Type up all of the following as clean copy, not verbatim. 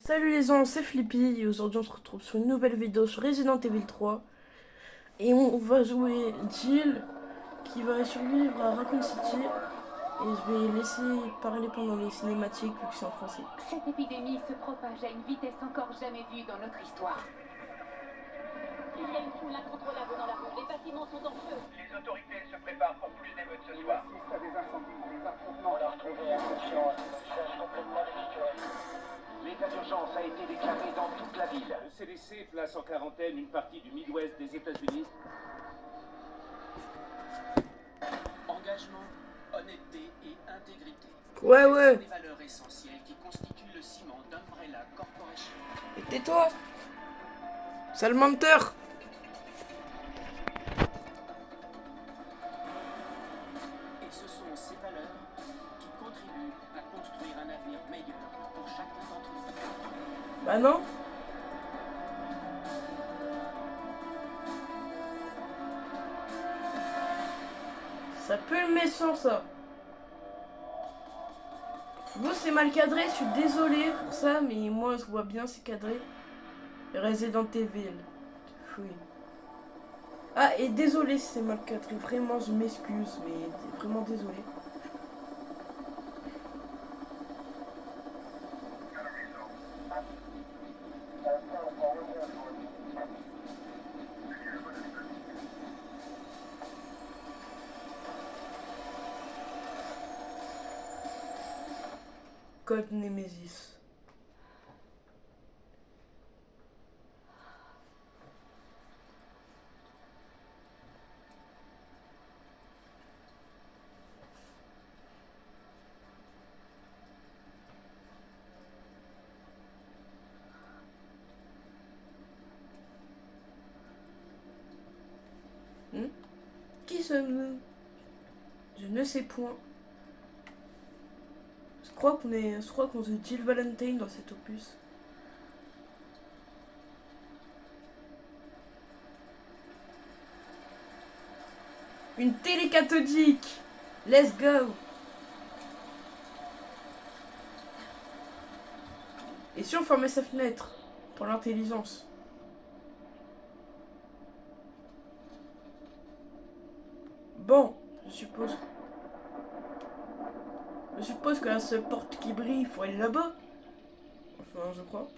Salut les gens, c'est Flippy et aujourd'hui on se retrouve sur une nouvelle vidéo sur Resident Evil 3 et on va jouer Jill qui va survivre à Raccoon City et je vais laisser parler pendant les cinématiques vu que c'est en français. Cette épidémie se propage à une vitesse encore jamais vue dans notre histoire. Il y a une foule incontrôlable dans la rue. Les bâtiments sont en feu. Les autorités se préparent pour plus d'émeutes ce soir. On assiste à des incendies, des affrontements. On a retrouvé un patient à un visage complètement défiguré. L'état d'urgence a été déclaré dans toute la ville. Le CDC place en quarantaine une partie du Midwest des États-Unis. Engagement, honnêteté et intégrité. Ouais Ce ouais, sont des valeurs essentielles qui constituent le ciment d'Umbrella Corporation. et tais-toi, sale menteur. Et ce sont ces valeurs qui contribuent à construire un avenir meilleur pour chacun d'entre nous. Bah non. Ça pue le méchant ça. Vous c'est mal cadré, je suis désolé pour ça, mais moi je vois bien c'est cadré. Resident Evil. Oui. Ah et désolé si c'est mal cadré, vraiment je m'excuse, mais vraiment désolé. Code Nemesis. Qui sommes-nous? Je ne sais point. Je crois qu'on se Jill Valentine dans cet opus. Une télé cathodique. Let's go. Et si on fermait sa fenêtre pour l'intelligence? Bon, je suppose que la seule porte qui brille, il faut aller là-bas. Enfin, je crois.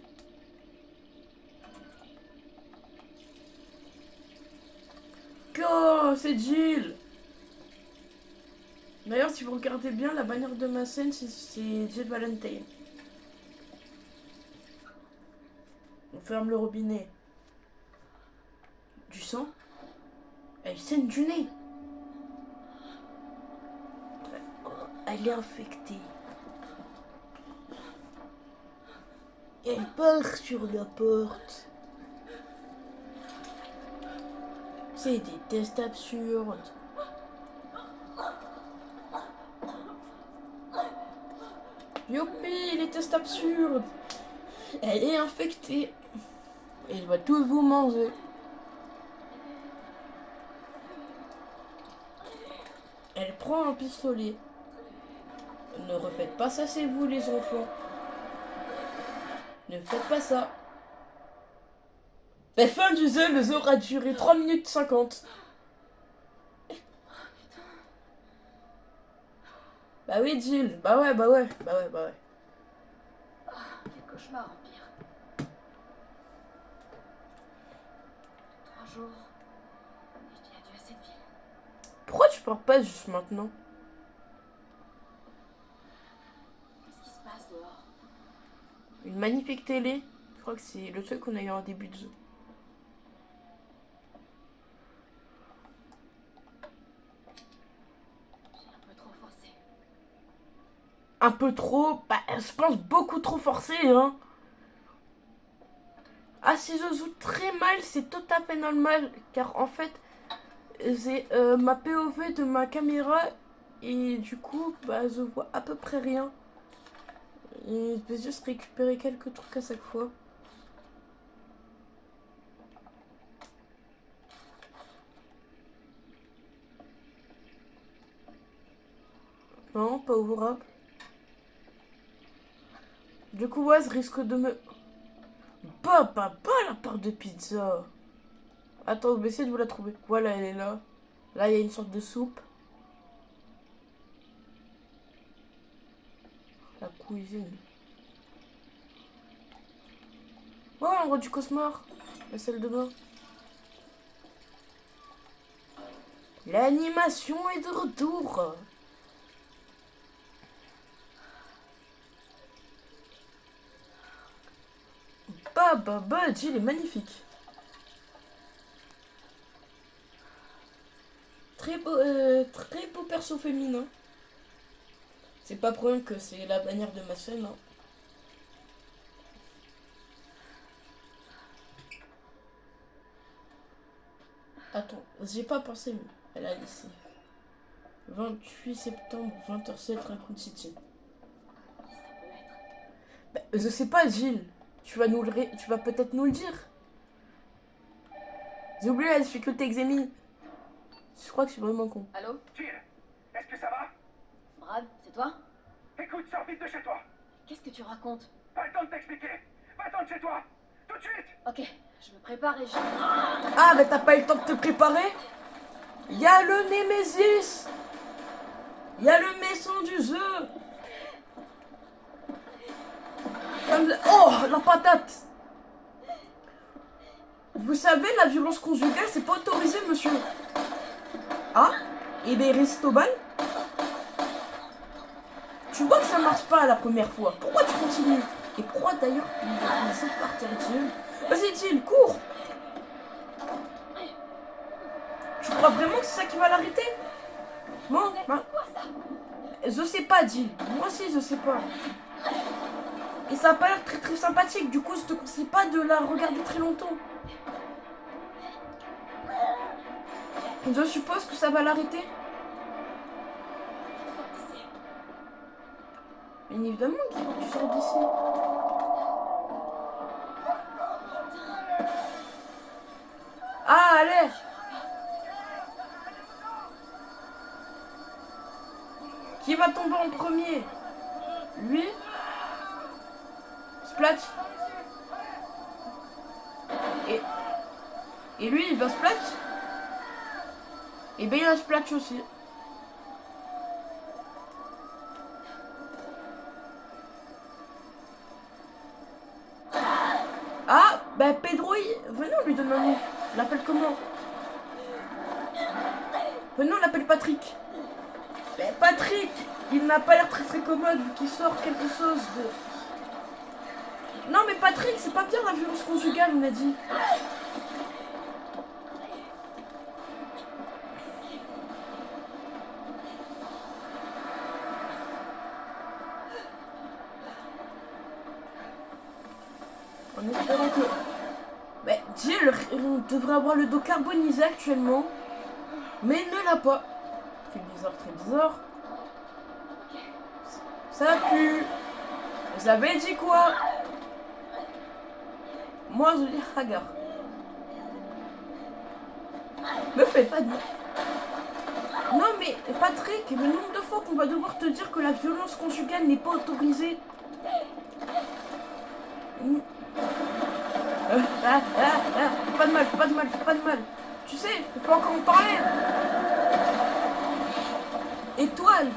Oh, c'est Jill. D'ailleurs, si vous regardez bien, la bannière de ma scène, c'est Jill Valentine. On ferme le robinet. Du sang? Elle saigne du nez. Elle est infectée. Elle part sur la porte. C'est des tests absurdes. Youpi, les tests absurdes. Elle est infectée. Elle va tous vous manger. Elle prend un pistolet. Ne refaites pas ça, c'est vous les enfants. Ne faites pas ça. La fin du jeu, le jeu aura duré 3 minutes 50. Bah oui, Jill. Bah ouais. Quel cauchemar empire. 3 jours. Et je dis adieu à cette ville. Pourquoi tu pars pas juste maintenant? Qu'est-ce qui se passe dehors? Une magnifique télé. Je crois que c'est le truc qu'on a eu en début de jeu. J'ai un peu trop forcé. Un peu trop, bah je pense beaucoup trop forcé, hein. Ah, si je joue très mal, c'est tout à fait normal, car en fait, j'ai ma POV de ma caméra et du coup, bah je vois à peu près rien. Et je vais juste récupérer quelques trucs à chaque fois. Non, pas ouvrable. Du coup, ouais, je risque de me... Bah, la part de pizza. Attends, je vais essayer de vous la trouver. Voilà, elle est là. Là, il y a une sorte de soupe. La cuisine. Oh, l'endroit du cauchemar. La salle de bain. L'animation est de retour. Jill est magnifique. Très beau perso féminin. C'est pas pour rien que c'est la bannière de ma chaîne. Hein. Attends, j'ai pas pensé, mais elle a laissé. 28 septembre, 20h07, Raccoon City. Bah, je sais pas, Jill. Tu vas peut-être nous le dire. J'ai oublié la difficulté exémie. Je crois que je suis vraiment con. Allô? Jill, est-ce que ça va? Brad, c'est toi? Écoute, sors vite de chez toi. Qu'est-ce que tu racontes? Pas le temps de t'expliquer. Va-t'en de chez toi. Tout de suite. Ok, je me prépare et je... Ah, mais t'as pas eu le temps de te préparer? Y a le Némésis. Y a le méchant du jeu. Oh, la patate. Vous savez, la violence conjugale, c'est pas autorisé, monsieur. Ah, et ben Ristobal. Tu vois que ça marche pas la première fois. Pourquoi tu continues? Et pourquoi d'ailleurs il essaie de partir, Jill? Vas-y, Jill, cours. Tu crois vraiment que c'est ça qui va l'arrêter? Non, bah, je sais pas, Jill. Moi aussi, je sais pas. Et ça a pas l'air très sympathique. Du coup, je te conseille pas de la regarder très longtemps. Je suppose que ça va l'arrêter. Bien évidemment qu'il faut que tu sortes d'ici. Ah, allez. Qui va tomber en premier? Lui? Splat. Et lui, il va splat. Et ben il a splat aussi. Ah, ben Pedro, venons lui donner un nom. On l'appelle comment? Venons, on l'appelle Patrick. Ben Patrick, il n'a pas l'air très commode vu qu'il sort quelque chose de... Non mais Patrick, c'est pas bien la violence conjugale, on a dit. En espérant que... Ben, Jill devrait avoir le dos carbonisé actuellement. Mais il ne l'a pas. C'est bizarre, très bizarre. Ça pue. Vous avez dit quoi? Moi, je dis Hagar. Me fais pas de mal. Non, mais Patrick, le nombre de fois qu'on va devoir te dire que la violence conjugale n'est pas autorisée. Pas de mal. Tu sais, on peut encore en parler. Étoile.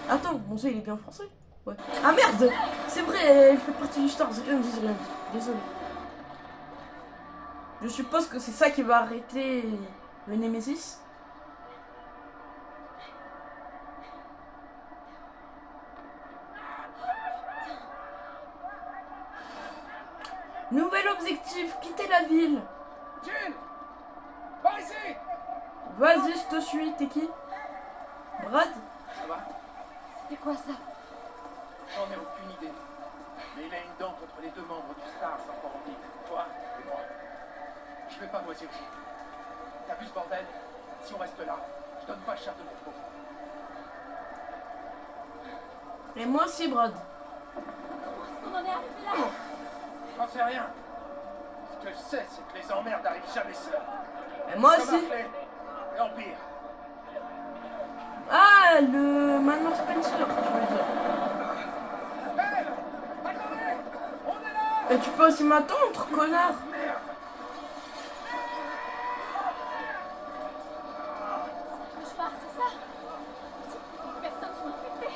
Attends, mon jeu il est bien français. Ouais. Ah merde, c'est vrai, elle fait partie du Star. J'ai rien dit. Désolé. Je suppose que c'est ça qui va arrêter le Némésis. Nouvel objectif, quitter la ville. Jill, par ici. Vas-y, je te suis. T'es qui? Brad? Ça va? C'est quoi ça? J'en ai aucune idée. Mais il a une dent contre les deux membres du Stars encore en vie. Toi et moi. Je vais pas moisir ici. T'as vu ce bordel? Si on reste là, je donne pas cher de mon peau. Et moi aussi, Brad. Comment est-ce qu'on en est arrivé là? J'en sais rien. Ce que je sais, c'est que les emmerdes n'arrivent jamais seuls. Et moi Comme aussi. Hartley et Empire. Ah, le Manoir Spencer, tu veux dire. Hey! Attendez! On est là! Et tu peux aussi m'attendre, connard. Cauchemar, c'est ça? Personne sont infectées.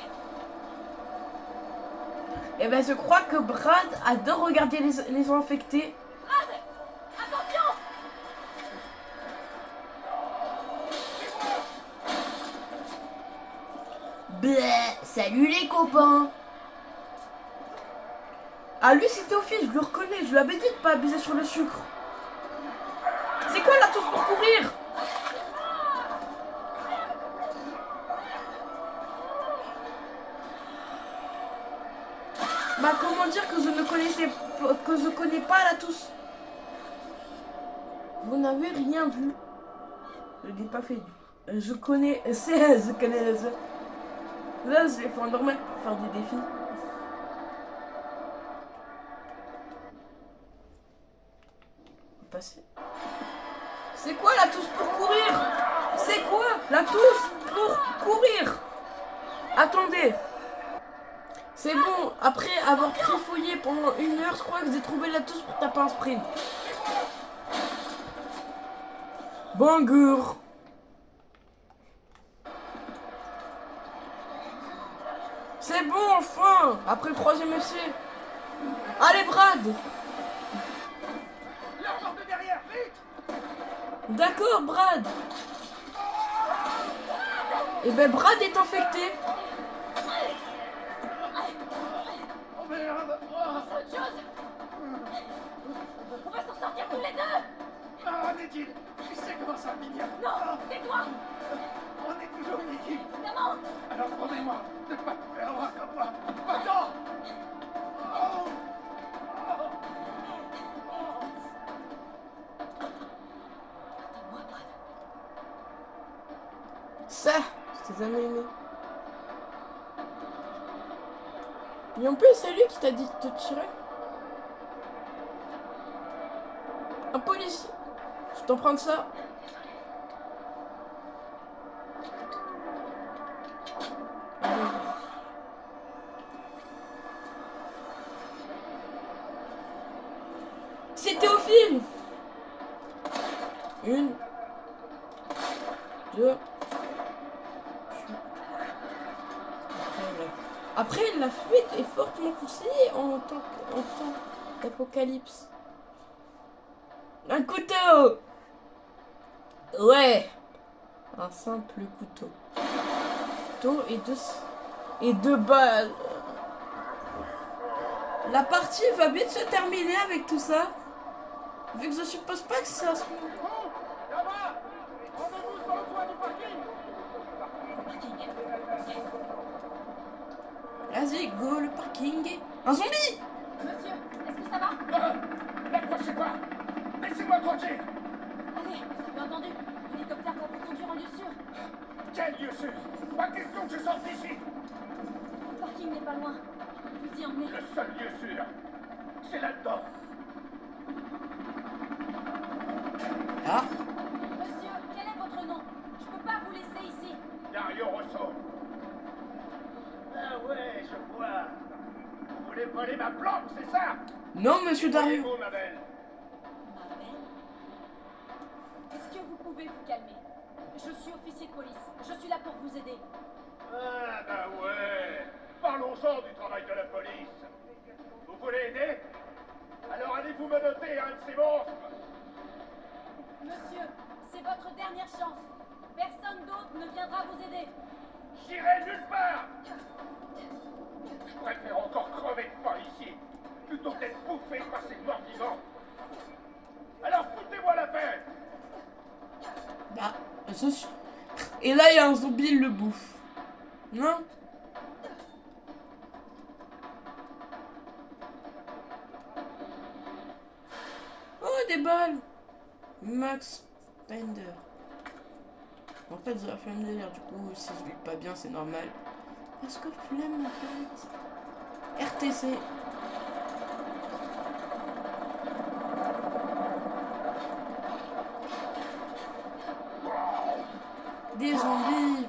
Eh ben, je crois que Brad adore regarder les infectés. Attention! Bleh, salut les copains. Ah, lui, c'est Théophile, je le reconnais. Je lui avais dit de pas abuser sur le sucre. C'est quoi la touche pour courir? Bah, comment dire que je ne connaissais pas, que je connais pas la touche? Vous n'avez rien vu. Je n'ai pas fait. Je connais. Je connais le jeu. Là, je l'ai fait en normal pour faire des défis. Passer. C'est quoi la touche pour courir? C'est quoi la touche pour courir? Attendez. C'est bon, après avoir trifouillé pendant 1 heure, je crois que j'ai trouvé la touche pour taper un sprint. Bonjour. C'est bon, enfin. Après le 3e essai. Allez, Brad. La porte de derrière, vite! D'accord, Brad. Et ben, Brad est infecté. Oh merde! Oh. C'est autre chose! On va s'en sortir tous les deux! Ah, Nadine! Tu sais comment ça va finir? Non! Tais-toi! On est toujours une équipe! Évidemment! Alors promets-moi de pas te faire avoir comme moi! Maintenant! Oh. Attends-moi, Brad. Ça, je t'ai jamais aimé. Et en plus, c'est lui qui t'a dit de te tirer. Un policier. Je t'emprunte ça. C'est Théophile. 1, 2. Après, la fuite est fortement conseillée en temps d'apocalypse. Un couteau! Ouais! Un simple couteau. Couteau et deux balles. La partie va vite se terminer avec tout ça. Vu que je suppose pas que ça se... Oh! Là-bas! Rendez-vous sur le toit du parking! Vas-y, go, le parking. Un zombie! Monsieur, est-ce que ça va? N'approchez pas! Laissez-moi tranquille! Allez, vous avez entendu? L'hélicoptère va vous conduire en lieu sûr. Quel lieu sûr! Pas question que je sorte d'ici! Le parking n'est pas loin. Je vous y emmener. Le seul lieu sûr, c'est là-dedans! Ah, Monsieur, quel est votre nom? Je peux pas vous laisser ici. Dario Rosso! Ah ouais, je vois! Vous voulez voler ma planque, c'est ça? non, monsieur Dario. Voyez-vous, ma belle? Ma belle? Est-ce que vous pouvez vous calmer? Je suis officier de police. Je suis là pour vous aider. Ah, bah ouais! Parlons-en du travail de la police! Vous voulez aider? Alors allez-vous menotter un de ces monstres! Monsieur, c'est votre dernière chance. Personne d'autre ne viendra vous aider. J'irai nulle part! Je préfère encore crever de faim ici, plutôt que d'être bouffé par ces morts vivants! Alors foutez-moi la paix! Bah, et là, il y a un zombie, il le bouffe. Non? Oh, des balles. Max Pender. En fait, j'ai la flemme de lire, du coup, si je lis pas bien, c'est normal. Parce que flemme, en fait. RTC. Des zombies.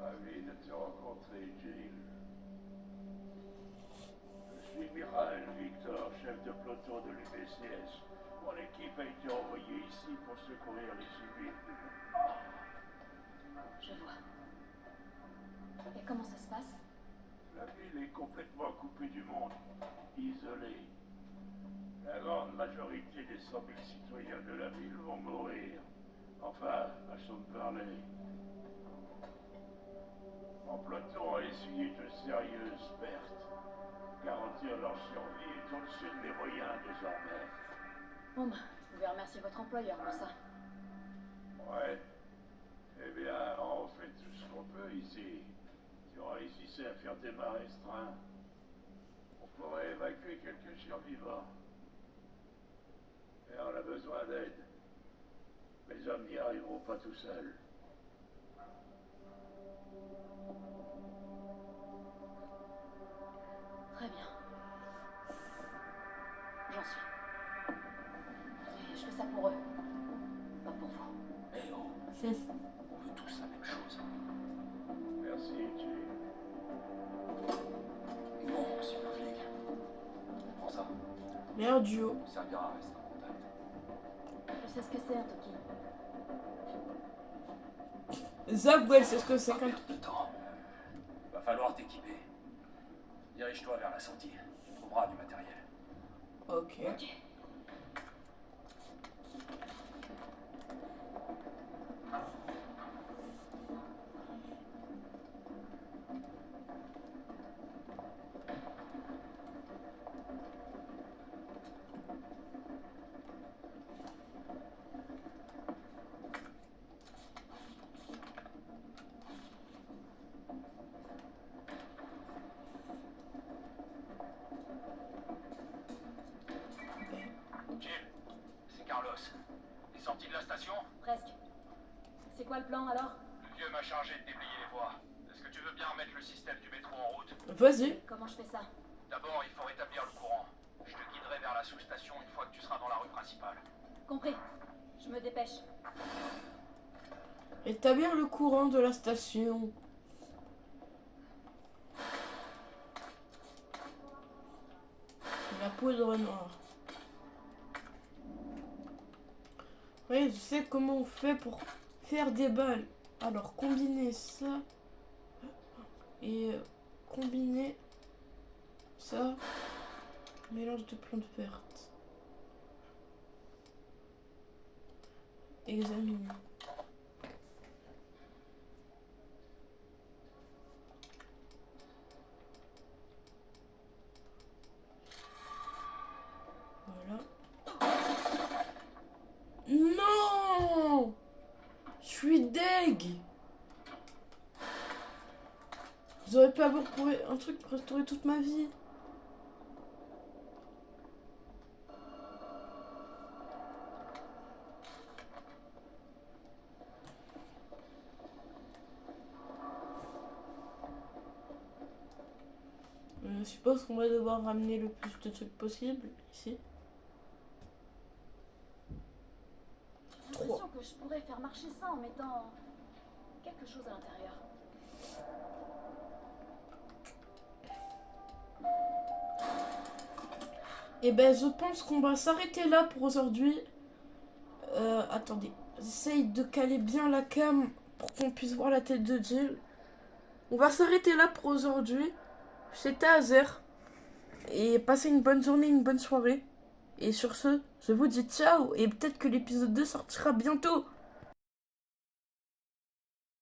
Ravi de te rencontrer, Jill. Je suis Mikhail Victor, chef de peloton de l'UBCS. Mon équipe a été envoyée ici pour secourir les civils. Je vois. Et comment ça se passe? La ville est complètement coupée du monde, isolée. La grande majorité des 100 000 citoyens de la ville vont mourir. Enfin, façon de parler. Mon peloton a essuyé de sérieuses pertes. Garantir leur survie est au-dessus de mes moyens désormais. Bon, bah, vous pouvez remercier votre employeur pour ça. Ouais. Eh bien, on fait tout ce qu'on peut ici. Si on réussissait à faire démarrer ce train, on pourrait évacuer quelques survivants. Mais on a besoin d'aide. Les hommes n'y arriveront pas tout seuls. Très bien. J'en suis. Et je fais ça pour eux. Pas pour vous. Eh oh, on veut tous la même chose. Merci, Jill. Bon, monsieur le flic. Prends ça. Meilleur duo. Ça servira à rester en contact. Je sais ce que c'est un Toki. Zab, ouais, c'est ce que c'est Pas quand. perdre de temps. Va falloir t'équiper. Dirige-toi vers la sortie. Tu trouveras du matériel. Ok. Ok. Jill, c'est Carlos. T'es sorti de la station? Presque. C'est quoi le plan alors? Le vieux m'a chargé de déblayer les voies. Est-ce que tu veux bien remettre le système du métro en route? Vas-y. Comment je fais ça? D'abord, il faut rétablir le courant. Je te guiderai vers la sous-station une fois que tu seras dans la rue principale. Compris. Je me dépêche. Établir le courant de la station. La poudre noire. Oui, je sais comment on fait pour faire des balles. Alors, combiner ça et combiner ça. Mélange de plantes vertes. Examiner. Voilà. Non! Je suis deg! Vous auriez pu avoir pour un truc pour restaurer toute ma vie. Je suppose qu'on va devoir ramener le plus de trucs possible ici. J'ai l'impression que je pourrais faire marcher ça en mettant quelque chose à l'intérieur. Et ben je pense qu'on va s'arrêter là pour aujourd'hui. Attendez, j'essaye de caler bien la cam pour qu'on puisse voir la tête de Jill. On va s'arrêter là pour aujourd'hui. C'était Azer. Et passez une bonne journée, une bonne soirée. Et sur ce, je vous dis ciao. Et peut-être que l'épisode 2 sortira bientôt.